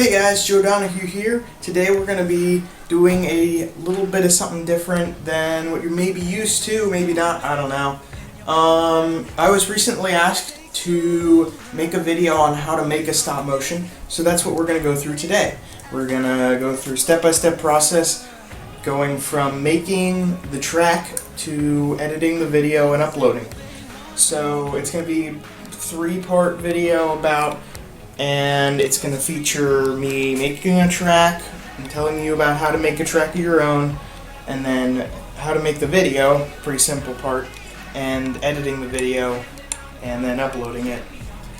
Hey guys, Joe Donohue here. Today we're going to be doing a little bit of something different than what you're maybe used to, maybe not, I don't know. I was recently asked to make a video on how to make a stop motion, so that's what we're going to go through today. We're going to go through step-by-step process, going from making the track to editing the video and uploading. So it's going to be a 3-part video and it's going to feature me making a track and telling you about how to make a track of your own, and then how to make the video, pretty simple part, and editing the video and then uploading it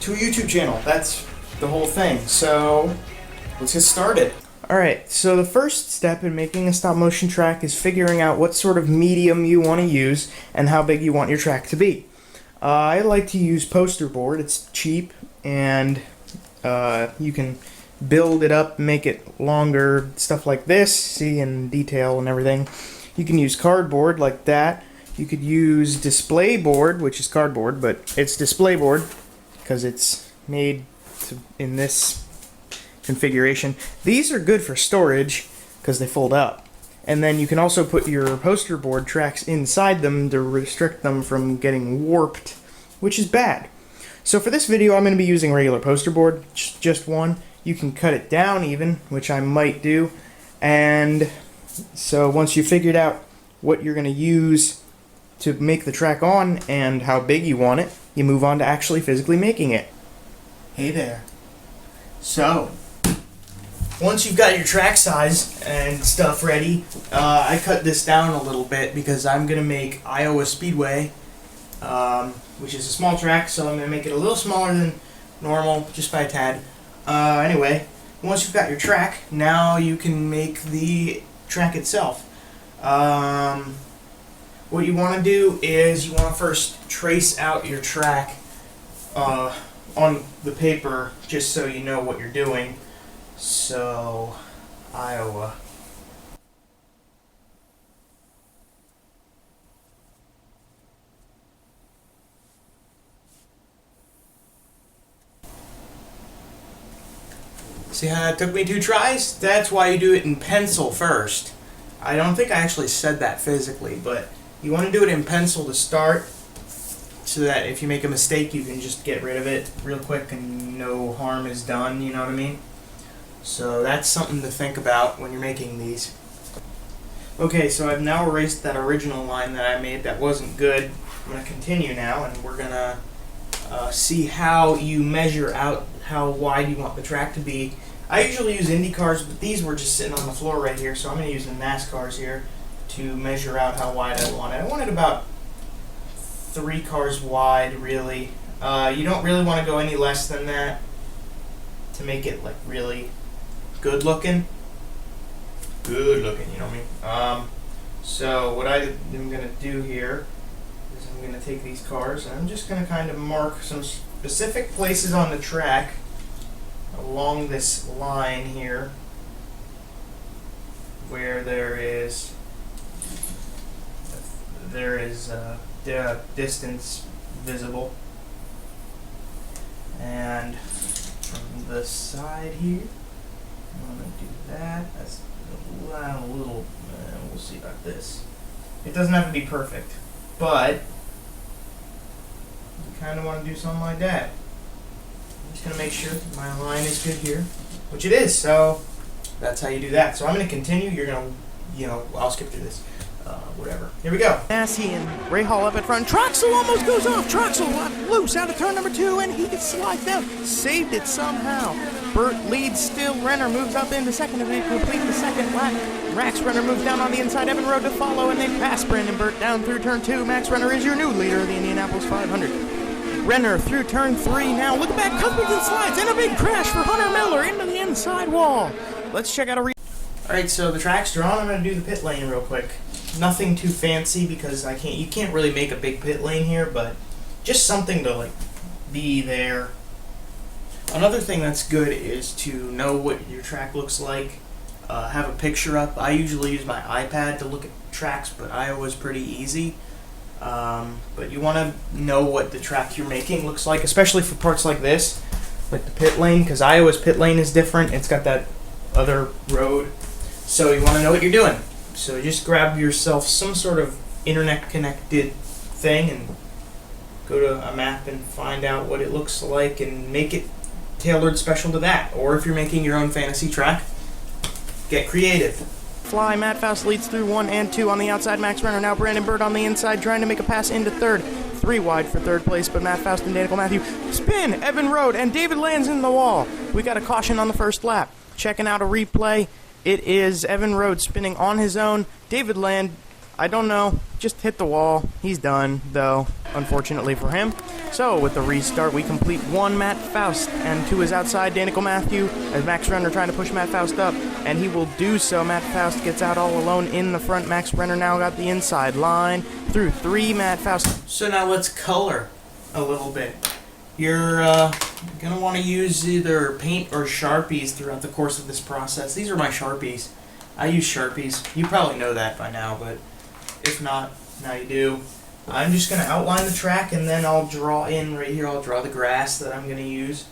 to a YouTube channel. That's the whole thing. So let's get started. Alright, so the first step in making a stop motion track is figuring out what sort of medium you want to use and how big you want your track to be. I like to use poster board. It's cheap and you can build it up, make it longer, stuff like this, see, in detail and everything. You can use cardboard like that. You could use display board, which is cardboard, but it's display board because it's made in this configuration. These are good for storage because they fold up. And then you can also put your poster board tracks inside them to restrict them from getting warped, which is bad. So for this video, I'm going to be using regular poster board, just one. You can cut it down even, which I might do. And so once you've figured out what you're going to use to make the track on and how big you want it, you move on to actually physically making it. Hey there. So, once you've got your track size and stuff ready, I cut this down a little bit because I'm going to make Iowa Speedway, which is a small track, so I'm going to make it a little smaller than normal, just by a tad. Anyway, once you've got your track, now you can make the track itself. What you want to do is you want to first trace out your track on the paper, just so you know what you're doing. So, Iowa. See how it took me 2 tries? That's why you do it in pencil first. I don't think I actually said that physically, but you want to do it in pencil to start, so that if you make a mistake you can just get rid of it real quick and no harm is done, you know what I mean? So that's something to think about when you're making these. Okay, so I've now erased that original line that I made that wasn't good. I'm going to continue now, and we're going to see how you measure out how wide you want the track to be. I usually use Indy cars, but these were just sitting on the floor right here, so I'm going to use the NASCARs here to measure out how wide I want it. I want it about 3 cars wide, really. You don't really want to go any less than that to make it like really good looking. Good looking, you know what I mean? So what I'm going to do here is I'm going to take these cars and I'm just going to kind of mark some specific places on the track along this line here where there is distance visible, and from the side here I'm going to do that. That's a little we'll see about this. It doesn't have to be perfect, but you kind of want to do something like that. I'm just going to make sure my line is good here, which it is, so that's how you do that. So I'm going to continue. You're going to, I'll skip through this. Whatever. Here we go. Massey and Ray Hall up at front. Troxel almost goes off. Troxel loose out of turn number 2, and he gets slides down. Saved it somehow. Burt leads still. Renner moves up into second, and they complete the second lap. Max Renner moves down on the inside. Evan Road to follow, and they pass Brandon Burt down through turn 2. Max Renner is your new leader of the Indianapolis 500. Renner through turn 3 now. Look back, Cuthbertson slides, and a big crash for Hunter Miller into the inside wall. Let's check out a Alright, so the track's drawn. I'm going to do the pit lane real quick. Nothing too fancy because you can't really make a big pit lane here, but just something to like be there. Another thing that's good is to know what your track looks like. Have a picture up. I usually use my iPad to look at tracks, but Iowa's pretty easy. But you want to know what the track you're making looks like, especially for parts like this. like the pit lane, because Iowa's pit lane is different. It's got that other road. So you want to know what you're doing. So just grab yourself some sort of internet connected thing and go to a map and find out what it looks like and make it tailored special to that. Or if you're making your own fantasy track, get creative. Fly, Matt Faust leads through 1 and 2 on the outside. Max Renner, now Brandon Bird on the inside, trying to make a pass into third. 3 wide for third place, but Matt Faust and Danica Matthew spin. Evan Road, and David lands in the wall. We got a caution on the first lap. Checking out a replay. It is Evan Road spinning on his own. David Land, I don't know, just hit the wall. He's done, though, unfortunately for him. So, with the restart, we complete 1 Matt Faust, and to his outside, Danica Matthew, as Max Renner trying to push Matt Faust up, and he will do so. Matt Faust gets out all alone in the front. Max Renner now got the inside line through 3 Matt Faust. So now let's color a little bit. You're going to want to use either paint or Sharpies throughout the course of this process. These are my Sharpies. I use Sharpies. You probably know that by now, but if not, now you do. I'm just going to outline the track, and then I'll draw in right here. I'll draw the grass that I'm going to use.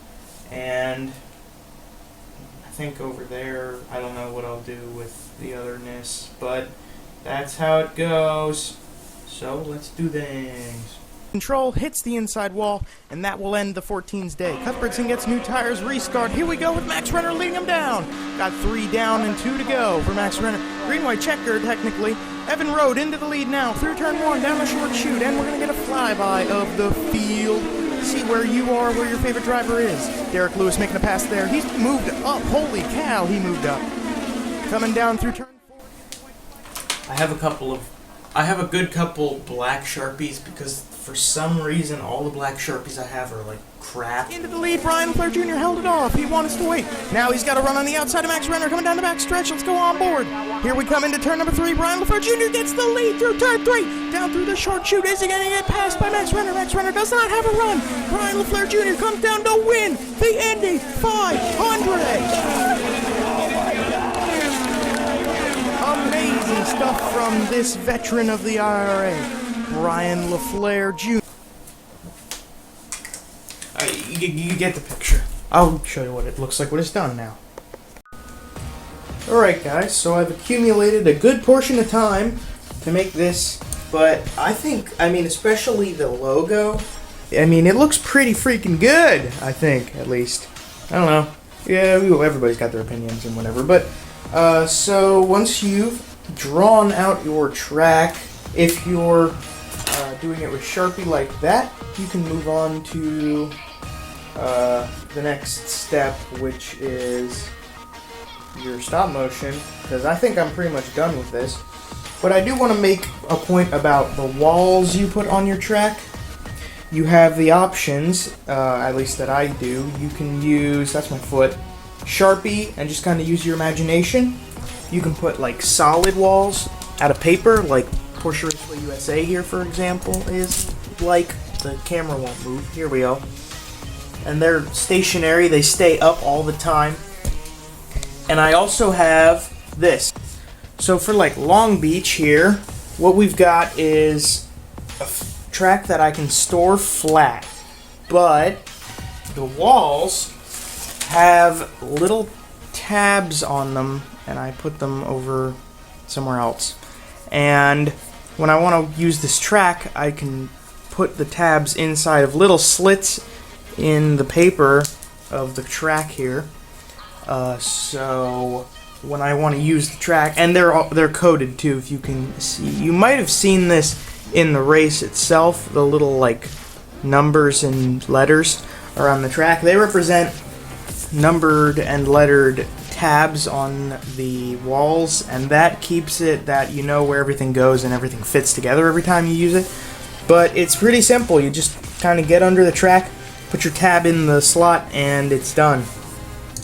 And I think over there, I don't know what I'll do with the otherness, but that's how it goes. So let's do things. Control hits the inside wall, and that will end the 14's day. Cuthbertson gets new tires, restart. Here we go with Max Renner leading him down. Got 3 down and 2 to go for Max Renner. Green-white checker, technically. Evan Road into the lead now, through turn 1, down the short chute, and we're going to get a flyby of the field. See where you are, where your favorite driver is. Derek Lewis making a pass there. He's moved up. Holy cow, he moved up. Coming down through turn 4. I have a good couple black Sharpies because for some reason all the black Sharpies I have are like crap. Into the lead, Brian Flair Jr. held it off. He wanted us to wait. Now he's got to run on the outside of Max Renner, coming down the back stretch. Let's go on board. Here we come into turn number 3. Brian LaFleur Jr. gets the lead through turn 3. Down through the short chute. Is he going to get passed by Max Renner? Max Renner does not have a run. Brian LaFleur Jr. comes down to win the Indy 500. Amazing stuff from this veteran of the IRA, Brian LaFleur Jr. You get the picture. I'll show you what it looks like when it's done now. Alright guys, so I've accumulated a good portion of time to make this, but I mean, especially the logo, I mean, it looks pretty freaking good, I think, at least. I don't know. Yeah, everybody's got their opinions and whatever, but, so once you've drawn out your track, if you're doing it with Sharpie like that, you can move on to the next step, which is your stop motion, because I think I'm pretty much done with this. But I do want to make a point about the walls you put on your track. You have the options, at least that I do. You can use, that's my foot, Sharpie, and just kind of use your imagination. You can put like solid walls out of paper, like Porsche Raceway USA here, for example, is like. The camera won't move. Here we go. And they're stationary. They stay up all the time. And I also have this. So for like Long Beach here, what we've got is a track that I can store flat. But the walls have little tabs on them, and I put them over somewhere else. And when I want to use this track, I can put the tabs inside of little slits in the paper of the track here. So when I want to use the track, and they're coded too, if you can see. You might have seen this in the race itself, the little like numbers and letters around the track. They represent numbered and lettered tabs on the walls, and that keeps it that you know where everything goes and everything fits together every time you use it. But it's pretty simple. You just kind of get under the track, put your tab in the slot, and it's done.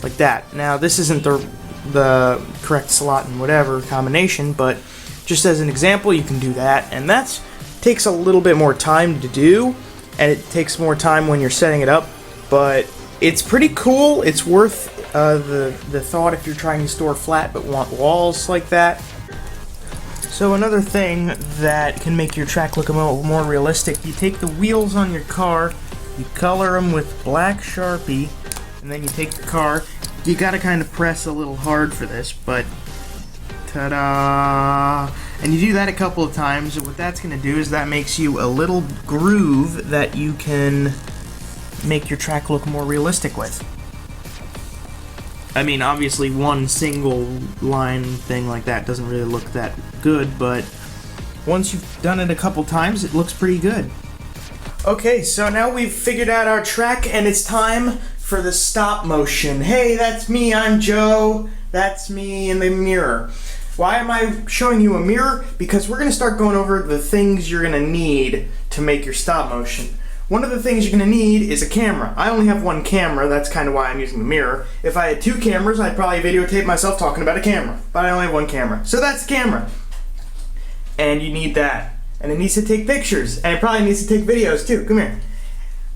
Like that. Now, this isn't the correct slot and whatever combination, but just as an example, you can do that. And that takes a little bit more time to do, and it takes more time when you're setting it up. But it's pretty cool. It's worth the thought if you're trying to store flat but want walls like that. So another thing that can make your track look a little more realistic, you take the wheels on your car, you color them with black Sharpie, and then you take the car. You gotta kind of press a little hard for this, but ta-da! And you do that a couple of times, and what that's gonna do is that makes you a little groove that you can make your track look more realistic with. I mean, obviously one single line thing like that doesn't really look that good, but once you've done it a couple times, it looks pretty good. Okay, so now we've figured out our track, and it's time for the stop motion. Hey, that's me, I'm Joe. That's me in the mirror. Why am I showing you a mirror? Because we're gonna start going over the things you're gonna need to make your stop motion. One of the things you're gonna need is a camera. I only have one camera, that's kind of why I'm using the mirror. If I had two cameras, I'd probably videotape myself talking about a camera. But I only have one camera. So that's the camera. And you need that. And it needs to take pictures. And it probably needs to take videos too. Come here.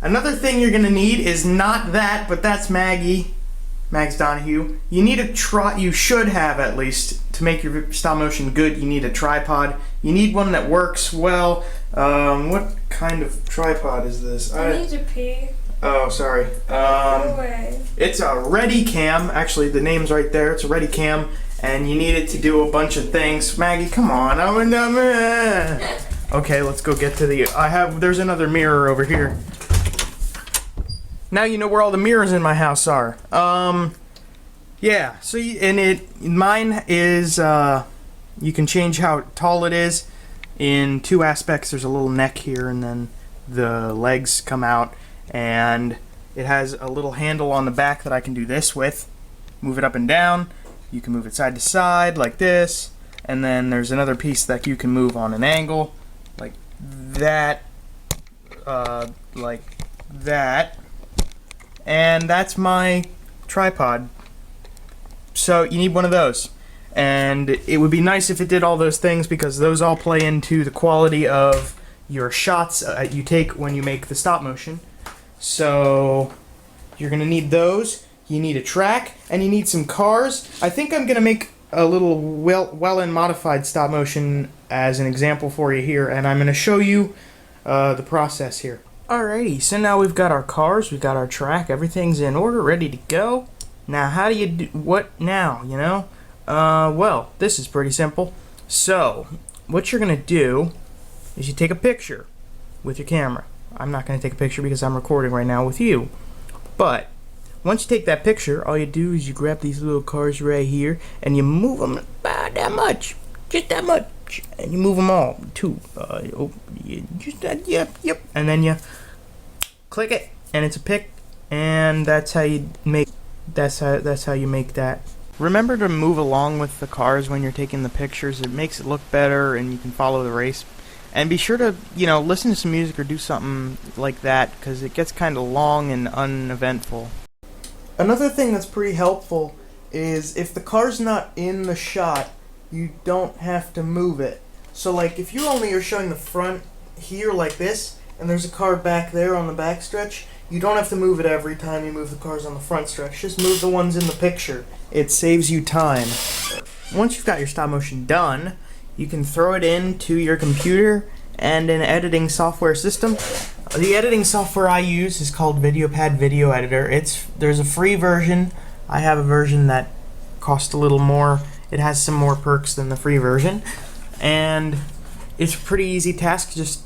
Another thing you're gonna need is not that, but that's Maggie's Donohue. You need you should have at least, to make your stop motion good, you need a tripod. You need one that works well. What kind of tripod is this? I need to pee. Oh, sorry. Go away. It's a Readycam. Actually, the name's right there. It's a Readycam, and you need it to do a bunch of things. Maggie, come on. Okay, let's go get to the. There's another mirror over here. Now you know where all the mirrors in my house are. Yeah. So mine is. You can change how tall it is in two aspects. There's a little neck here, and then the legs come out, and it has a little handle on the back that I can do this with. Move it up and down. You can move it side to side like this, and then there's another piece that you can move on an angle like that, and that's my tripod. So you need one of those. And it would be nice if it did all those things, because those all play into the quality of your shots you take when you make the stop motion. So you're going to need those. You need a track, and you need some cars. I think I'm going to make a little well and modified stop motion as an example for you here, and I'm going to show you the process here. Alrighty, so now we've got our cars, we've got our track, everything's in order, ready to go. Now how do you do what now, you know? Well, this is pretty simple. So, what you're going to do is you take a picture with your camera. I'm not going to take a picture because I'm recording right now with you. But, once you take that picture, all you do is you grab these little cars right here, and you move them about that much. Just that much. And you move them all, too. Just that, yep. And then you click it, and it's a pic, and that's how you make, that's how you make that. Remember to move along with the cars when you're taking the pictures. It makes it look better, and you can follow the race. And be sure to, listen to some music or do something like that, because it gets kind of long and uneventful. Another thing that's pretty helpful is if the car's not in the shot, you don't have to move it. So, like, if you only are showing the front here like this, and there's a car back there on the back stretch, you don't have to move it every time you move the cars on the front stretch. Just move the ones in the picture. It saves you time. Once you've got your stop motion done, you can throw it into your computer and an editing software system. The editing software I use is called VideoPad Video Editor. There's a free version. I have a version that costs a little more. It has some more perks than the free version. And it's a pretty easy task. Just,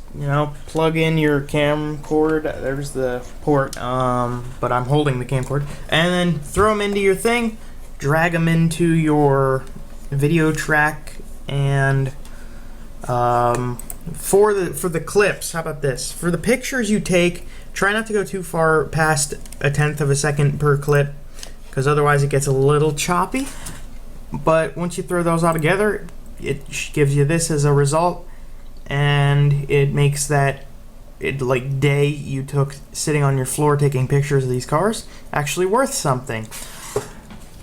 plug in your camcord. There's the port, but I'm holding the camcord. And then throw them into your thing. Drag them into your video track, and for the clips, how about this? For the pictures you take, try not to go too far past 1/10 of a second per clip, because otherwise it gets a little choppy. But once you throw those all together, it gives you this as a result, and it makes that day you took sitting on your floor taking pictures of these cars actually worth something.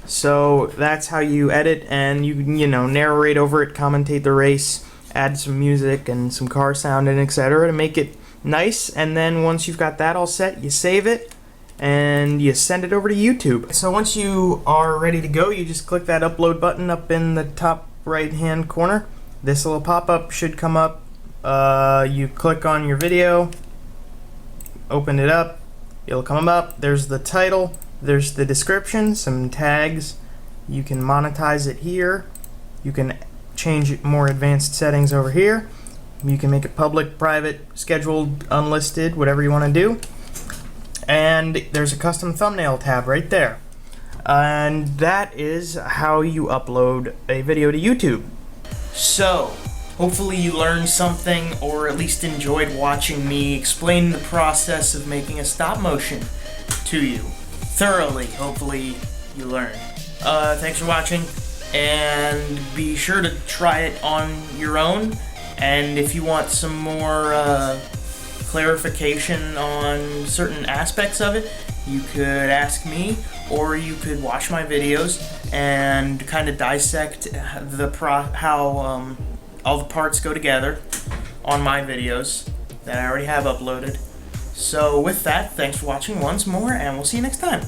So that's how you edit, and you narrate over it, commentate the race, add some music and some car sound and etc. to make it nice. And then once you've got that all set, you save it and you send it over to YouTube. So once you are ready to go, you just click that upload button up in the top right hand corner. This little pop-up should come up. You click on your video, open it up, it'll come up. There's the title, There's the description, some tags. You can monetize it here. You can change more advanced settings over here. You can make it public, private, scheduled, unlisted, whatever you want to do. And there's a custom thumbnail tab right there. And that is how you upload a video to YouTube. So, hopefully you learned something, or at least enjoyed watching me explain the process of making a stop motion to you. Thoroughly, hopefully you learned. Thanks for watching, and be sure to try it on your own. And if you want some more clarification on certain aspects of it, you could ask me, or you could watch my videos and kind of dissect how all the parts go together on my videos that I already have uploaded. So with that, thanks for watching once more, and we'll see you next time.